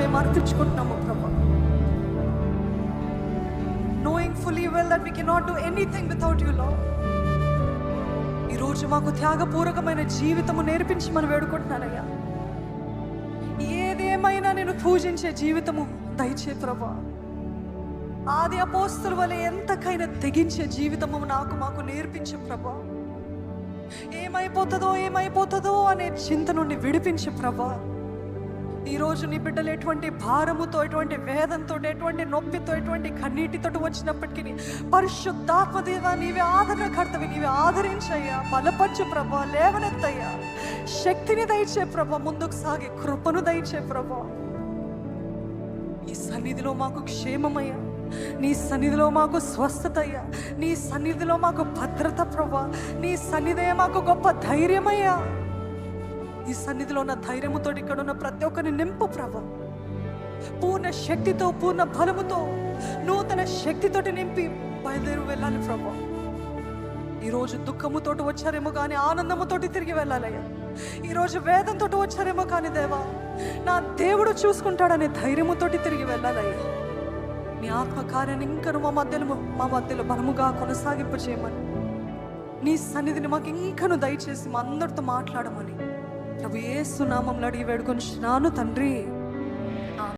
మేము అర్పించుకుంటున్నాము ప్రభా. Knowing fully well that we cannot do anything without you, Lord. ఈరోజు మాకు త్యాగపూర్వకమైన జీవితము నేర్పించి మనం వేడుకుంటున్నానయ్యా. ఏదేమైనా నేను పూజించే జీవితము దయచే ప్రభా. ఆది అపోస్తలుల వలె ఎంతకైనా తెగించే జీవితము మాకు నేర్పించే ప్రభా. ఏమైపోతుందో అనే చింత నుండి విడిపించే ప్రభా. ఈరోజు నీ బిడ్డలు ఎటువంటి భారముతో, ఎటువంటి వేదంతో, ఎటువంటి నొప్పితో, ఎటువంటి కన్నీటితో వచ్చినప్పటికీ పరిశుద్ధాత్మ దేవా నీవే ఆదరణకర్తవి, నీవే ఆదరించయ్యా, బలపరచు ప్రభా, లేవనెత్తయ్యా, శక్తిని దయచే ప్రభా, ముందుకు సాగే కృపను దయచే ప్రభా. ఈ సన్నిధిలో మాకు క్షేమమయ్యా, నీ సన్నిధిలో మాకు స్వస్థత అయ్యా, నీ సన్నిధిలో మాకు భద్రత ప్రభా, నీ సన్నిధే మాకు గొప్ప ధైర్యమయ్యా. ఈ సన్నిధిలో ఉన్న ధైర్యముతో ఇక్కడ ఉన్న ప్రతి ఒక్కరిని నింపు ప్రభా. పూర్ణ శక్తితో, పూర్ణ బలముతో, నూతన శక్తితోటి నింపి బయలుదేరి వెళ్ళాలి ప్రభా. ఈరోజు దుఃఖముతోటి వచ్చారేమో కానీ ఆనందముతోటి తిరిగి వెళ్ళాలయ్యా. ఈరోజు వేదంతో వచ్చారేమో కానీ దేవా నా దేవుడు చూసుకుంటాడనే ధైర్యముతోటి తిరిగి వెళ్ళాలయ్యా. నీ ఆత్మకార్యాన్ని ఇంకను మా మధ్యలో బలముగా కొనసాగింపు చేయమని, నీ సన్నిధిని మాకు ఇంకను దయచేసి మా అందరితో మాట్లాడమని ప్రభు యేసు నామములో అడిగి వేడుకొనుచున్నాను తండ్రి.